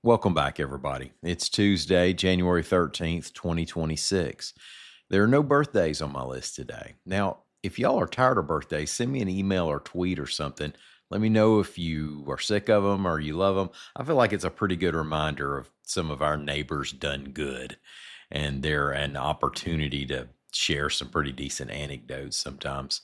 Welcome back, everybody. It's Tuesday, January 13th, 2026. There are no birthdays on my list today. Now, if y'all are tired of birthdays, send me an email or tweet or something. Let me know if you are sick of them or you love them. I feel like it's a pretty good reminder of some of our neighbors done good, and they're an opportunity to share some pretty decent anecdotes sometimes.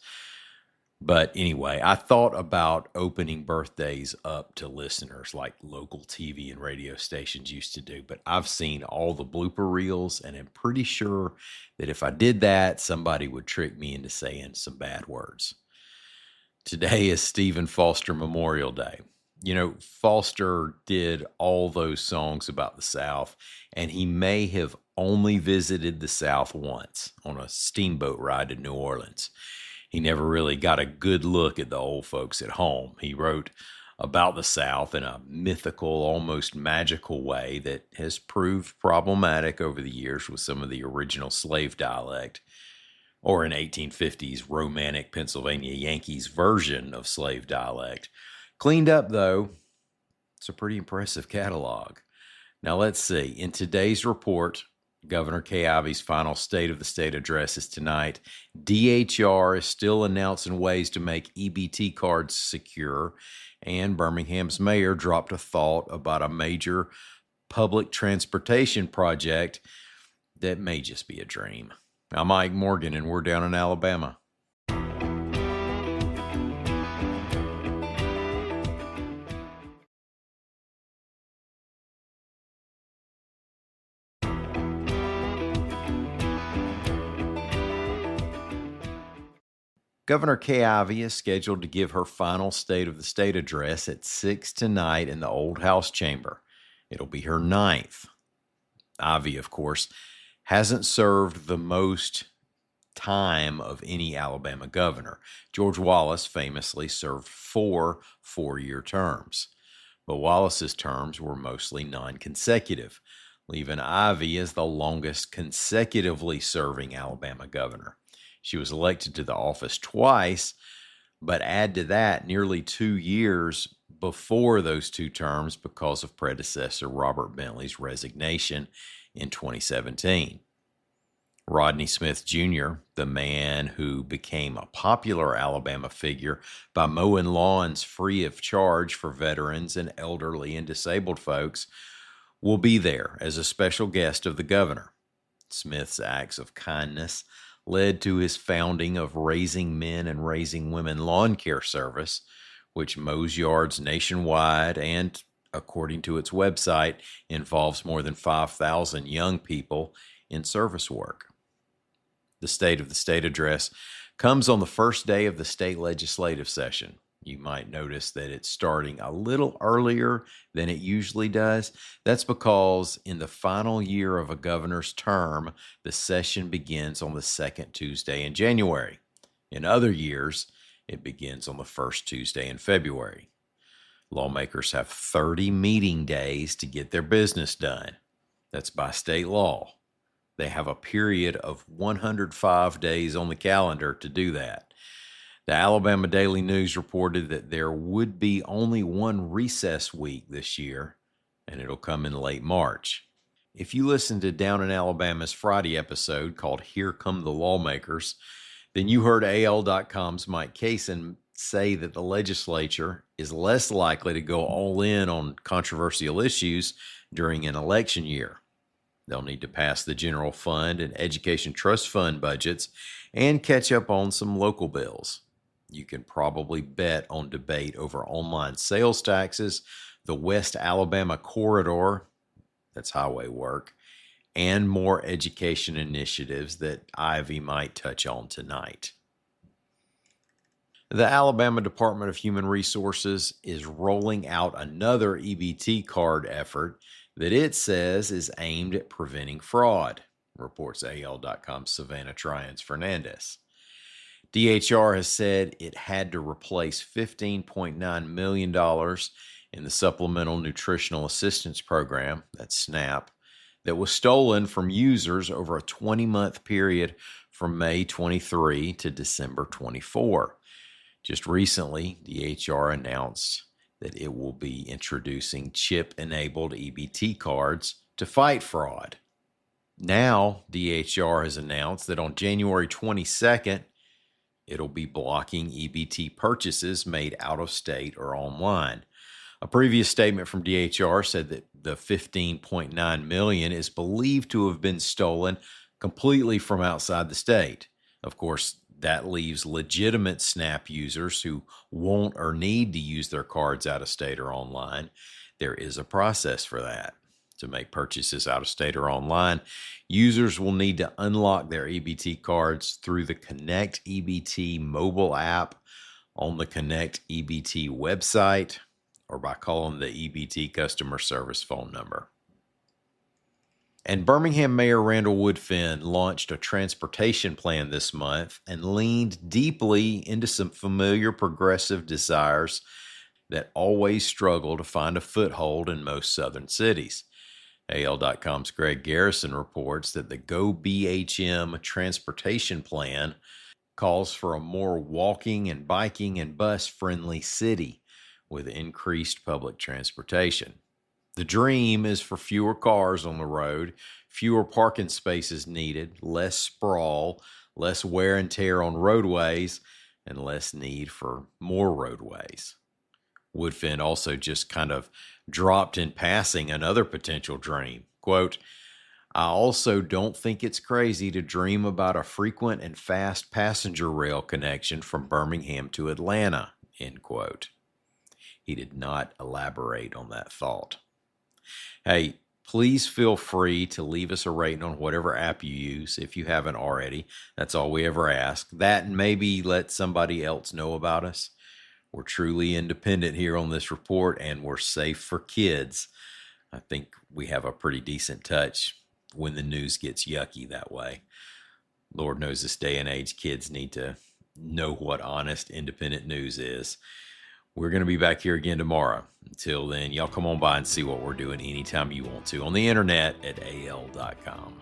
But anyway, I thought about opening birthdays up to listeners like local TV and radio stations used to do, but I've seen all the blooper reels and am pretty sure that if I did that, somebody would trick me into saying some bad words. Today is Stephen Foster Memorial Day. You know, Foster did all those songs about the South, and he may have only visited the South once on a steamboat ride to New Orleans. He never really got a good look at the old folks at home. He wrote about the South in a mythical, almost magical way that has proved problematic over the years with some of the original slave dialect, or an 1850s romantic Pennsylvania Yankees version of slave dialect. Cleaned up, though. It's a pretty impressive catalog. Now, let's see. In today's report, Governor Kay Ivey's final State of the State address is tonight. DHR is still announcing ways to make EBT cards secure, and Birmingham's mayor dropped a thought about a major public transportation project that may just be a dream. I'm Mike Morgan, and we're down in Alabama. Governor Kay Ivey is scheduled to give her final State of the State address at 6 tonight in the Old House Chamber. It'll be her ninth. Ivey, of course, hasn't served the most time of any Alabama governor. George Wallace famously served 4 4-year terms, but Wallace's terms were mostly non-consecutive, leaving Ivey as the longest consecutively serving Alabama governor. She was elected to the office twice, but add to that nearly 2 years before those two terms because of predecessor Robert Bentley's resignation in 2017. Rodney Smith Jr., the man who became a popular Alabama figure by mowing lawns free of charge for veterans and elderly and disabled folks, will be there as a special guest of the governor. Smith's acts of kindness led to his founding of Raising Men and Raising Women Lawn Care Service, which mows yards nationwide and, according to its website, involves more than 5,000 young people in service work. The State of the State address comes on the first day of the state legislative session. You might notice that it's starting a little earlier than it usually does. That's because in the final year of a governor's term, the session begins on the second Tuesday in January. In other years, it begins on the first Tuesday in February. Lawmakers have 30 meeting days to get their business done. That's by state law. They have a period of 105 days on the calendar to do that. The Alabama Daily News reported that there would be only one recess week this year, and it'll come in late March. If you listen to Down in Alabama's Friday episode called Here Come the Lawmakers, then you heard AL.com's Mike Kaysen say that the legislature is less likely to go all in on controversial issues during an election year. They'll need to pass the general fund and education trust fund budgets and catch up on some local bills. You can probably bet on debate over online sales taxes, the West Alabama corridor, that's highway work, and more education initiatives that Ivey might touch on tonight. The Alabama Department of Human Resources is rolling out another EBT card effort that it says is aimed at preventing fraud, reports AL.com's Savannah Tryans-Fernandez. DHR has said it had to replace $15.9 million in the Supplemental Nutritional Assistance Program, that's SNAP, that was stolen from users over a 20-month period from May 23 to December 24. Just recently, DHR announced that it will be introducing chip-enabled EBT cards to fight fraud. Now, DHR has announced that on January 22nd, it'll be blocking EBT purchases made out of state or online. A previous statement from DHR said that the $15.9 million is believed to have been stolen completely from outside the state. Of course, that leaves legitimate SNAP users who won't or need to use their cards out of state or online. There is a process for that. To make purchases out of state or online, users will need to unlock their EBT cards through the Connect EBT mobile app, on the Connect EBT website, or by calling the EBT customer service phone number. And Birmingham Mayor Randall Woodfin launched a transportation plan this month and leaned deeply into some familiar progressive desires that always struggle to find a foothold in most southern cities. AL.com's Greg Garrison reports that the Go BHM transportation plan calls for a more walking and biking and bus-friendly city with increased public transportation. The dream is for fewer cars on the road, fewer parking spaces needed, less sprawl, less wear and tear on roadways, and less need for more roadways. Woodfin also just kind of dropped in passing another potential dream. Quote, I also don't think it's crazy to dream about a frequent and fast passenger rail connection from Birmingham to Atlanta, end quote. He did not elaborate on that thought. Hey, please feel free to leave us a rating on whatever app you use if you haven't already. That's all we ever ask. That and maybe let somebody else know about us. We're truly independent here on this report, and we're safe for kids. I think we have a pretty decent touch when the news gets yucky that way. Lord knows this day and age, kids need to know what honest, independent news is. We're going to be back here again tomorrow. Until then, y'all come on by and see what we're doing anytime you want to on the internet at al.com.